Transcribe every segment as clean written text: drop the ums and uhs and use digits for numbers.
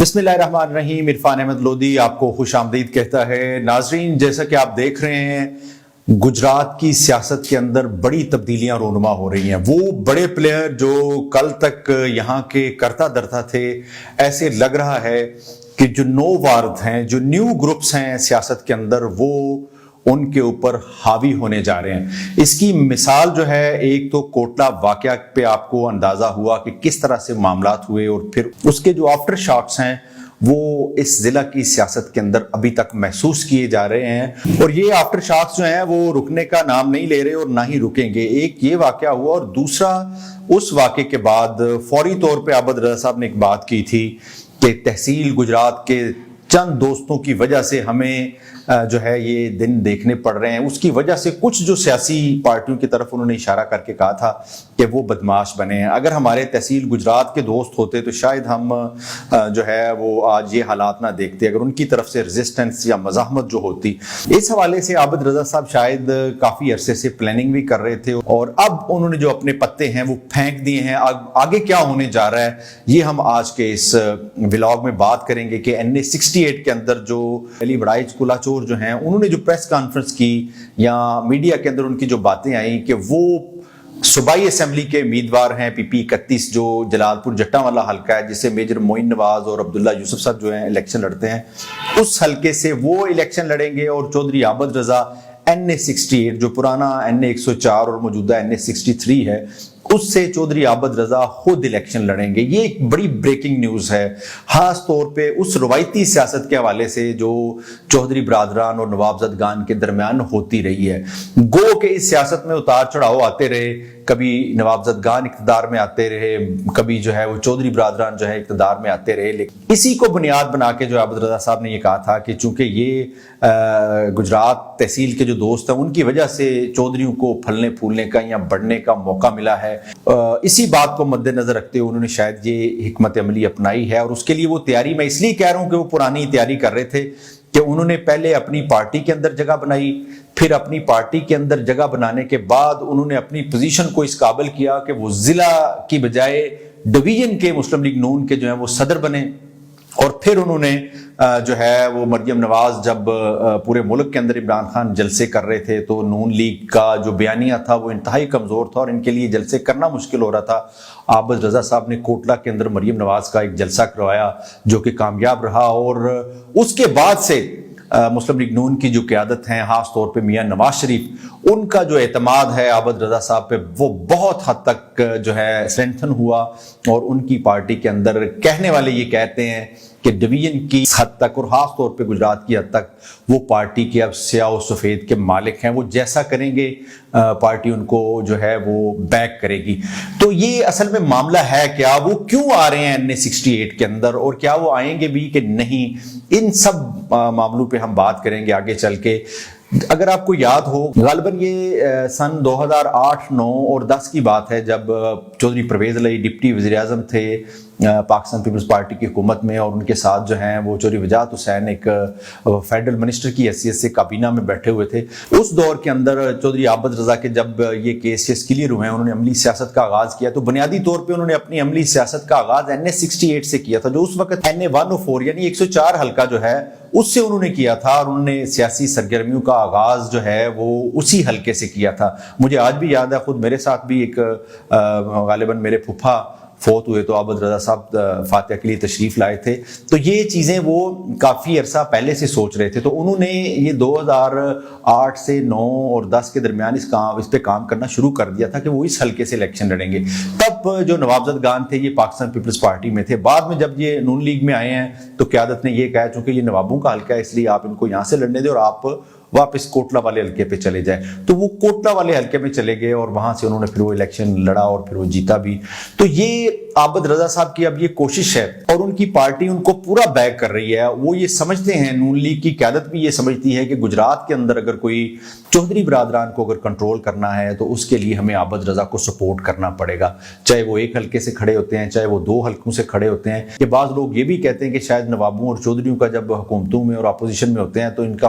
بسم اللہ الرحمن الرحیم۔ عرفان احمد لودھی آپ کو خوش آمدید کہتا ہے۔ ناظرین، جیسا کہ آپ دیکھ رہے ہیں گجرات کی سیاست کے اندر بڑی تبدیلیاں رونما ہو رہی ہیں۔ وہ بڑے پلیئر جو کل تک یہاں کے کرتا درتا تھے، ایسے لگ رہا ہے کہ جو نو وارد ہیں، جو نیو گروپس ہیں سیاست کے اندر، وہ ان کے اوپر حاوی ہونے جا رہے ہیں۔ اس کی مثال جو ہے، ایک تو کوٹلہ واقعہ پہ آپ کو اندازہ ہوا کہ کس طرح سے معاملات ہوئے، اور پھر اس کے جو آفٹر شاکس ہیں وہ اس ضلع کی سیاست کے اندر ابھی تک محسوس کیے جا رہے ہیں، اور یہ آفٹر شاکس جو ہیں وہ رکنے کا نام نہیں لے رہے اور نہ ہی رکیں گے۔ ایک یہ واقعہ ہوا، اور دوسرا اس واقعے کے بعد فوری طور پہ عابد رضا صاحب نے ایک بات کی تھی کہ تحصیل گجرات کے چند دوستوں کی وجہ سے ہمیں جو ہے یہ دن دیکھنے پڑ رہے ہیں۔ اس کی وجہ سے کچھ جو سیاسی پارٹیوں کی طرف انہوں نے اشارہ کر کے کہا تھا کہ وہ بدمعاش بنے ہیں۔ اگر ہمارے تحصیل گجرات کے دوست ہوتے تو شاید ہم جو ہے وہ آج یہ حالات نہ دیکھتے، اگر ان کی طرف سے ریزسٹنس یا مزاحمت جو ہوتی۔ اس حوالے سے عابد رضا صاحب شاید کافی عرصے سے پلاننگ بھی کر رہے تھے، اور اب انہوں نے جو اپنے پتے ہیں وہ پھینک دیے ہیں۔ آگے کیا ہونے جا رہا ہے یہ ہم آج کے اس ولاگ میں بات کریں گے کہ NA-68 کے اندر جو علی وڑائچ کلا چور جو ہیں، انہوں نے جو پریس کانفرنس کی یا میڈیا کے اندر ان کی جو باتیں آئیں کہ وہ صوبائی اسمبلی کے امیدوار ہیں PP 31 جو جلال پور جٹاں والا حلقہ ہے، جس سے میجر معین نواز اور عبداللہ یوسف صاحب جو ہیں الیکشن لڑتے ہیں، اس حلقے سے وہ الیکشن لڑیں گے، اور چودھری عابد رضا NA-68 جو پرانا NA-104 اور موجودہ NA-63 ہے، اس سے چودھری عابد رضا خود الیکشن لڑیں گے۔ یہ ایک بڑی بریکنگ نیوز ہے، خاص طور پہ اس روایتی سیاست کے حوالے سے جو چودھری برادران اور نواب زدگان کے درمیان ہوتی رہی ہے۔ گو کہ اس سیاست میں اتار چڑھاؤ آتے رہے، کبھی نواب زدگان اقتدار میں آتے رہے، کبھی جو ہے وہ چودھری برادران جو ہے اقتدار میں آتے رہے، لیکن اسی کو بنیاد بنا کے جو عابد رضا صاحب نے یہ کہا تھا کہ چونکہ یہ گجرات تحصیل کے جو دوست ہیں ان کی وجہ سے چودھریوں کو پھلنے پھولنے کا یا بڑھنے کا موقع ملا ہے، اسی بات کو مد نظر رکھتے ہوئے انہوں نے شاید یہ حکمت عملی اپنائی ہے۔ اور اس کے لیے وہ تیاری، میں اس لیے کہہ رہا ہوں کہ وہ پرانی تیاری کر رہے تھے کہ انہوں نے پہلے اپنی پارٹی کے اندر جگہ بنائی، پھر اپنی پارٹی کے اندر جگہ بنانے کے بعد انہوں نے اپنی پوزیشن کو اس قابل کیا کہ وہ ضلع کی بجائے ڈویژن کے مسلم لیگ نون کے جو ہیں وہ صدر بنے، اور پھر انہوں نے جو ہے وہ مریم نواز جب پورے ملک کے اندر عمران خان جلسے کر رہے تھے تو نون لیگ کا جو بیانیہ تھا وہ انتہائی کمزور تھا اور ان کے لیے جلسے کرنا مشکل ہو رہا تھا۔ عابد رضا صاحب نے کوٹلہ کے اندر مریم نواز کا ایک جلسہ کروایا جو کہ کامیاب رہا، اور اس کے بعد سے مسلم لیگ نون کی جو قیادت ہیں، خاص طور پہ میاں نواز شریف، ان کا جو اعتماد ہے عابد رضا صاحب پہ وہ بہت حد تک جو ہے اسٹرینتھن ہوا، اور ان کی پارٹی کے اندر کہنے والے یہ کہتے ہیں کہ ڈویژن کی حد تک اور خاص طور پہ گجرات کی حد تک وہ پارٹی کے اب سیاہ و سفید کے مالک ہیں، وہ جیسا کریں گے پارٹی ان کو جو ہے وہ بیک کرے گی۔ تو یہ اصل میں معاملہ ہے کیا، وہ کیوں آ رہے ہیں NA-68 کے اندر، اور کیا وہ آئیں گے بھی کہ نہیں، ان سب معاملوں پہ ہم بات کریں گے آگے چل کے۔ اگر آپ کو یاد ہو، غالباً یہ سن 2008، 9 اور 10 کی بات ہے، جب چودھری پرویز علی ڈپٹی وزیر اعظم تھے پاکستان پیپلز پارٹی کی حکومت میں، اور ان کے ساتھ جو ہیں وہ چودھری وجاہت حسین ایک فیڈرل منسٹر کی حیثیت سے کابینہ میں بیٹھے ہوئے تھے۔ اس دور کے اندر چودھری عابد رضا کے جب یہ کیسز کلیئر ہوئے ہیں، انہوں نے عملی سیاست کا آغاز کیا، تو بنیادی طور پہ انہوں نے اپنی عملی سیاست کا آغاز NA-68 سے کیا تھا، جو اس وقت NA-104 یعنی 104 حلقہ جو ہے اس سے انہوں نے کیا تھا، اور انہوں نے سیاسی سرگرمیوں کا آغاز جو ہے وہ اسی حلقے سے کیا تھا۔ مجھے آج بھی یاد ہے، خود میرے ساتھ بھی ایک غالباً میرے پھپھا فوت ہوئے تو عابد رضا صاحب فاتحہ کے لیے تشریف لائے تھے، تو یہ چیزیں وہ کافی عرصہ پہلے سے سوچ رہے تھے، تو انہوں نے یہ 2008 سے 9 اور 10 کے درمیان اس پہ کام کرنا شروع کر دیا تھا کہ وہ اس حلقے سے الیکشن لڑیں گے۔ تب جو نواب زدگان تھے یہ پاکستان پیپلز پارٹی میں تھے، بعد میں جب یہ نون لیگ میں آئے ہیں تو قیادت نے یہ کہا چونکہ یہ نوابوں کا حلقہ ہے اس لیے آپ ان کو یہاں سے لڑنے دیں اور آپ واپس کوٹلہ والے حلقے پہ چلے جائیں، تو وہ کوٹلہ والے حلقے میں چلے گئے، اور وہاں سے انہوں نے پھر وہ الیکشن لڑا اور پھر وہ جیتا بھی۔ تو یہ عابد رضا صاحب کی اب یہ کوشش ہے، اور ان کی پارٹی ان کو پورا بیک کر رہی ہے۔ وہ یہ سمجھتے ہیں، نون لیگ کی قیادت بھی یہ سمجھتی ہے کہ گجرات کے اندر اگر کوئی چودھری برادران کو اگر کنٹرول کرنا ہے تو اس کے لیے ہمیں عابد رضا کو سپورٹ کرنا پڑے گا، چاہے وہ ایک حلقے سے کھڑے ہوتے ہیں، چاہے وہ 2 حلقوں سے کھڑے ہوتے ہیں۔ کہ بعض لوگ یہ بھی کہتے ہیں کہ شاید نوابوں اور چودھریوں کا جب حکومتوں میں اور اپوزیشن میں ہوتے ہیں تو ان کا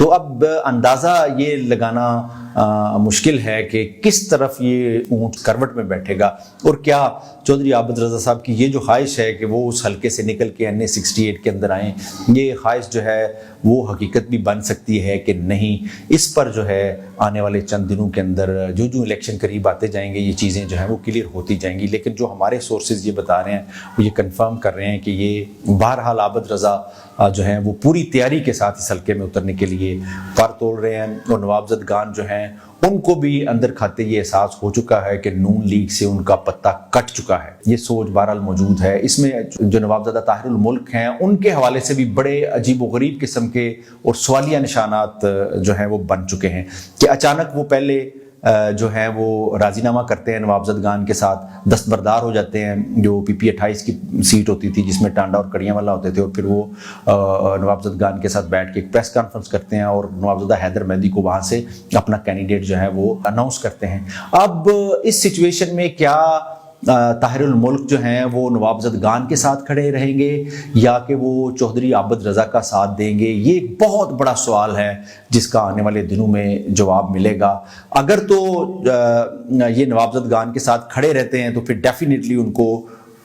تو اب اندازہ یہ لگانا مشکل ہے کہ کس طرف یہ اونٹ کروٹ میں بیٹھے گا، اور کیا چودھری عابد رضا صاحب کی یہ جو خواہش ہے کہ وہ اس حلقے سے نکل کے NA 68 کے اندر آئیں، یہ خواہش جو ہے وہ حقیقت بھی بن سکتی ہے کہ نہیں، اس پر جو ہے آنے والے چند دنوں کے اندر جو الیکشن قریب آتے جائیں گے یہ چیزیں جو ہیں وہ کلیئر ہوتی جائیں گی۔ لیکن جو ہمارے سورسز یہ بتا رہے ہیں وہ یہ کنفرم کر رہے ہیں کہ یہ بہرحال عابد رضا جو ہیں وہ پوری تیاری کے ساتھ اس حلقے میں اترنے کے لیے پر توڑ رہے ہیں، اور نوابزدگان جو ہیں ان کو بھی اندر کھاتے یہ احساس ہو چکا ہے کہ نون لیگ سے ان کا پتہ کٹ چکا ہے۔ یہ سوچ بہرحال موجود ہے۔ اس میں جو نوابزادہ طاہر الملک ہیں ان کے حوالے سے بھی بڑے عجیب و غریب قسم کے اور سوالیہ نشانات جو ہیں وہ بن چکے ہیں کہ اچانک وہ پہلے جو ہیں وہ راضی نامہ کرتے ہیں نوابزدگان کے ساتھ، دستبردار ہو جاتے ہیں، جو PP 28 کی سیٹ ہوتی تھی جس میں ٹانڈا اور کڑیاں والا ہوتے تھے، اور پھر وہ نوابزدگان کے ساتھ بیٹھ کے ایک پریس کانفرنس کرتے ہیں اور نوابزادہ حیدر مہدی کو وہاں سے اپنا کینڈیڈیٹ جو ہے وہ اناؤنس کرتے ہیں۔ اب اس سچویشن میں کیا طاہر الملک جو ہیں وہ نوابزدگان کے ساتھ کھڑے رہیں گے یا کہ وہ چودھری عابد رضا کا ساتھ دیں گے؟ یہ ایک بہت بڑا سوال ہے جس کا آنے والے دنوں میں جواب ملے گا۔ اگر تو یہ نوابزدگان کے ساتھ کھڑے رہتے ہیں تو پھر ڈیفینیٹلی ان کو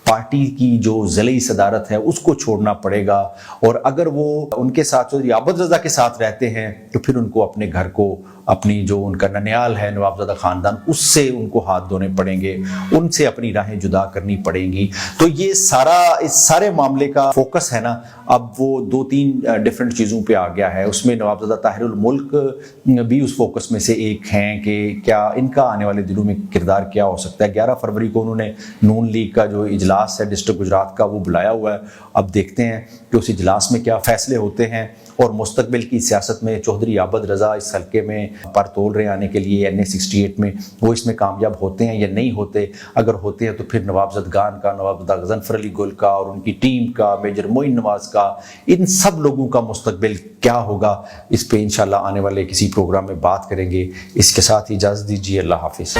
پارٹی کی جو ضلعی صدارت ہے اس کو چھوڑنا پڑے گا، اور اگر وہ ان کے ساتھ چودھری عابد رضا کے ساتھ رہتے ہیں تو پھر ان کو اپنے گھر کو، اپنی جو ان کا ننیال ہے نوابزادہ خاندان، اس سے ان کو ہاتھ دھونے پڑیں گے، ان سے اپنی راہیں جدا کرنی پڑیں گی۔ تو یہ اس سارے معاملے کا فوکس ہے نا اب وہ 2-3 ڈیفرنٹ چیزوں پہ آ گیا ہے۔ اس میں نوابزادہ طاہر الملک بھی اس فوکس میں سے ایک ہیں کہ کیا ان کا آنے والے دنوں میں کردار کیا ہو سکتا ہے۔ 11 فروری کو انہوں نے نون لیگ کا جو اجلاس ہے ڈسٹرکٹ گجرات کا وہ بلایا ہوا ہے، اب دیکھتے ہیں کہ اس اجلاس میں کیا فیصلے ہوتے ہیں، اور مستقبل کی سیاست میں چودھری عابد رضا اس حلقے میں پر تول رہے آنے کے لیے NA 68 میں وہ اس میں کامیاب ہوتے ہیں یا نہیں ہوتے۔ اگر ہوتے ہیں تو پھر نوابزدگان کا، نوابزادہ غضنفر علی گل کا اور ان کی ٹیم کا، میجر معین نواز کا، ان سب لوگوں کا مستقبل کیا ہوگا، اس پہ انشاءاللہ آنے والے کسی پروگرام میں بات کریں گے۔ اس کے ساتھ اجازت دیجیے، اللہ حافظ۔